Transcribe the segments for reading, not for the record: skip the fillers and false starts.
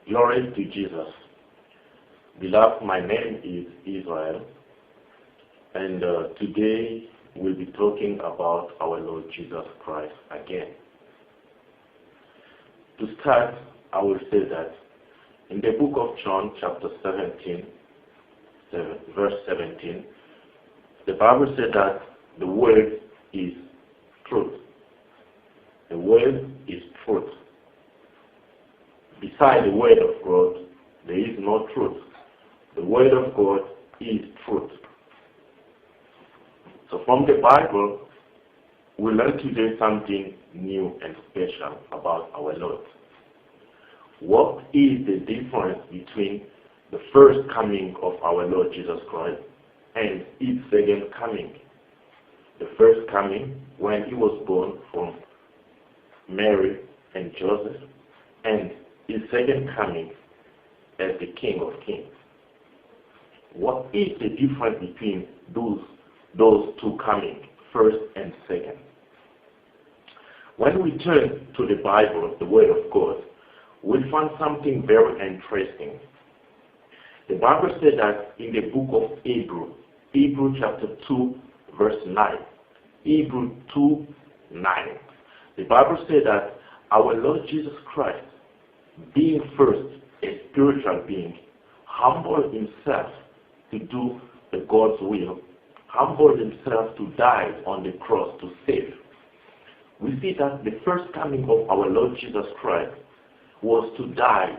Glory to Jesus. Beloved, my name is Israel, and today we'll be talking about our Lord Jesus Christ again. To start, I will say that in the book of John, chapter 17, verse 17, the Bible said that the Word is truth. The Word is truth. Beside the Word of God, there is no truth. The Word of God is truth. So from the Bible, we learn today something new and special about our Lord. What is the difference between the first coming of our Lord Jesus Christ and his second coming? The first coming, when he was born from Mary and Joseph, and his second coming as the King of Kings. What is the difference between those two coming, first and second? When we turn to the Bible, the Word of God, we find something very interesting. The Bible said that in the book of Hebrew chapter 2, verse 9, Hebrew 2, 9, the Bible said that our Lord Jesus Christ, being first a spiritual being, humbled himself to do the God's will, humbled himself to die on the cross to save. We see that the first coming of our Lord Jesus Christ was to die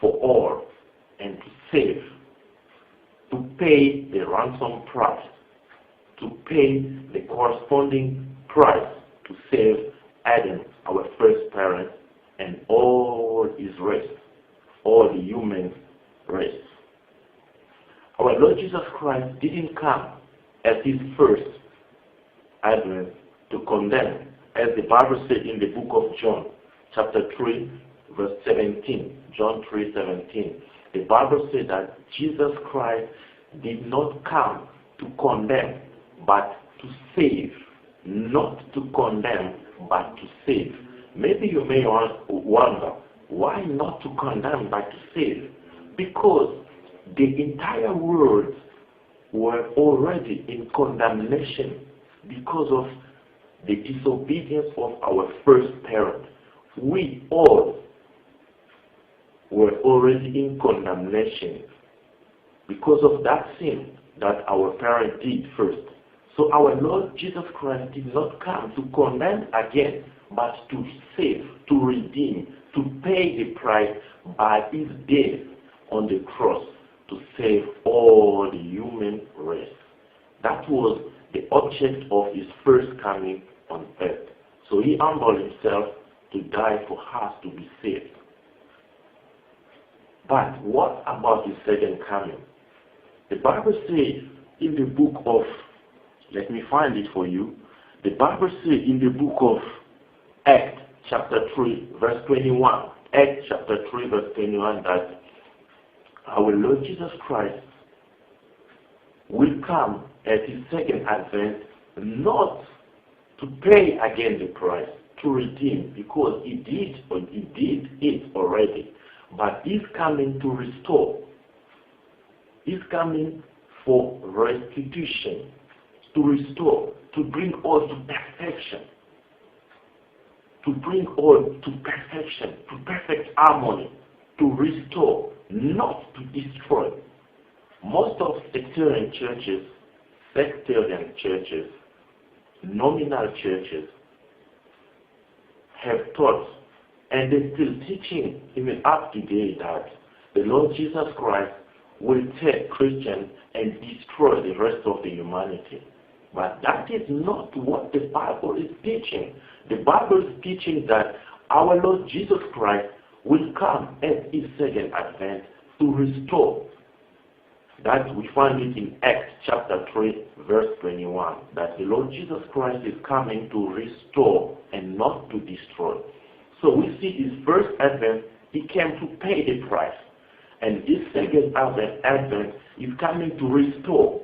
for all and to save, to pay the ransom price, to pay the corresponding price to save Adam, our first parent, and all his race, all the human race. Our Lord Jesus Christ didn't come as his first advent to condemn, as the Bible said in the book of John, chapter 3, verse 17, John 3, 17. The Bible said that Jesus Christ did not come to condemn, but to save. Not to condemn, but to save. Maybe you may wonder, why not to condemn but to save? Because the entire world were already in condemnation because of the disobedience of our first parent. We all were already in condemnation because of that sin that our parent did first. So our Lord Jesus Christ did not come to condemn again, but to save, to redeem, to pay the price by his death on the cross to save all the human race. That was the object of his first coming on earth. So he humbled himself to die for us to be saved. But what about his second coming? The Bible says in the book of, let me find it for you. The Bible says in the book of Acts chapter 3 verse 21, Acts chapter 3 verse 21, that our Lord Jesus Christ will come at his second advent, not to pay again the price, to redeem, because he did it already, but he's coming to restore. He's coming for restitution, to restore, to bring all to perfection. To bring all to perfection, to perfect harmony, to restore, not to destroy. Most of sectarian churches, nominal churches, have taught, and they're still teaching even up to today, that the Lord Jesus Christ will take Christians and destroy the rest of the humanity. But that is not what the Bible is teaching. The Bible is teaching that our Lord Jesus Christ will come at his second advent to restore. That we find it in Acts chapter 3 verse 21, that the Lord Jesus Christ is coming to restore and not to destroy. So we see his first advent, he came to pay the price. And his second advent is coming to restore.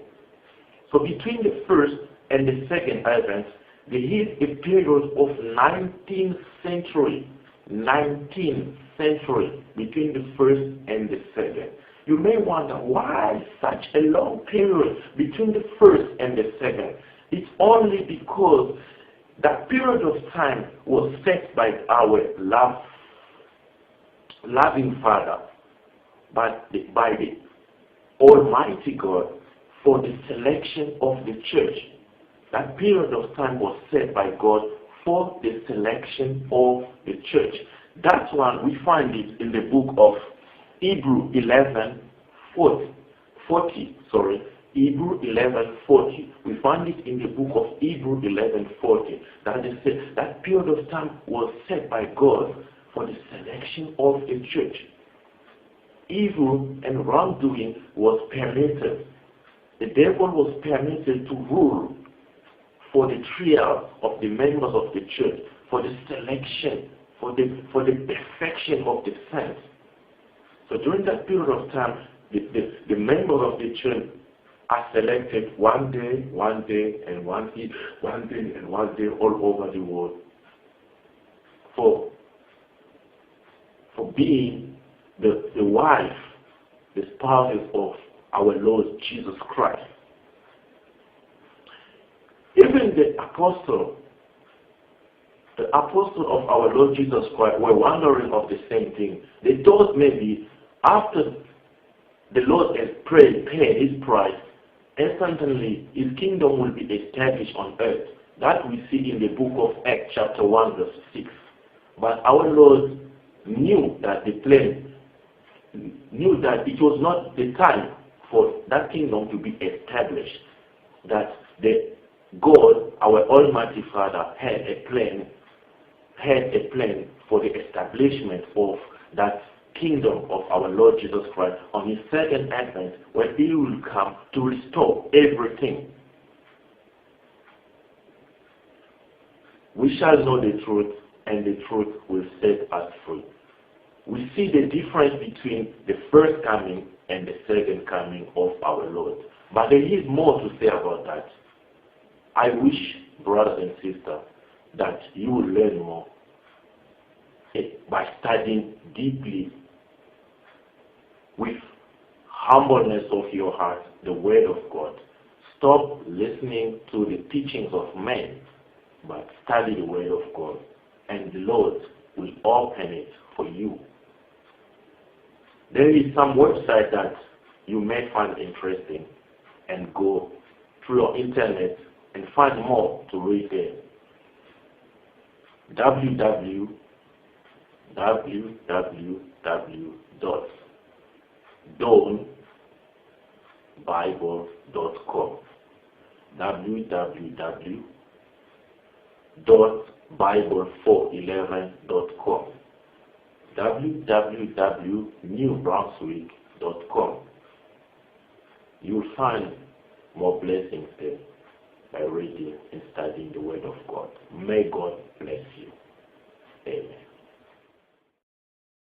So between the first and the second advent, there is a period of 19th century 19th century, between the first and the second. You may wonder why such a long period between the first and the second. It's only because that period of time was set by our loving Father, by the Almighty God, for the selection of the church. That period of time was set by God for the selection of the church. That's why we find it in the book of Hebrew 11:40. Hebrew 11:40. We find it in the book of Hebrew 11:40. That period of time was set by God for the selection of a church. Evil and wrongdoing was permitted. The devil was permitted to rule for the trial of the members of the church, for the selection, for the perfection of the saints. So during that period of time, the members of the church are selected one day, and one day, all over the world for being the wife, the spouses of our Lord Jesus Christ. Even the apostle of our Lord Jesus Christ were wondering of the same thing. They thought maybe after the Lord has paid his price, instantly his kingdom will be established on earth. That we see in the book of Acts chapter 1 verse 6. But our Lord knew that it was not the time for that kingdom to be established. That God, our Almighty Father, had a plan for the establishment of that kingdom of our Lord Jesus Christ on his second advent, when he will come to restore everything. We shall know the truth, and the truth will set us free. We see the difference between the first coming and the second coming of our Lord. But there is more to say about that. I wish, brothers and sisters, that you will learn more by studying deeply with humbleness of your heart the Word of God. Stop listening to the teachings of men, but study the Word of God, and the Lord will open it for you. There is some website that you may find interesting, and go through your internet and find more to read there. www.dawnbible.com www.bible411.com www.newbrunswick.com. You'll find more blessings there by reading and studying the Word of God. May God bless you. Amen.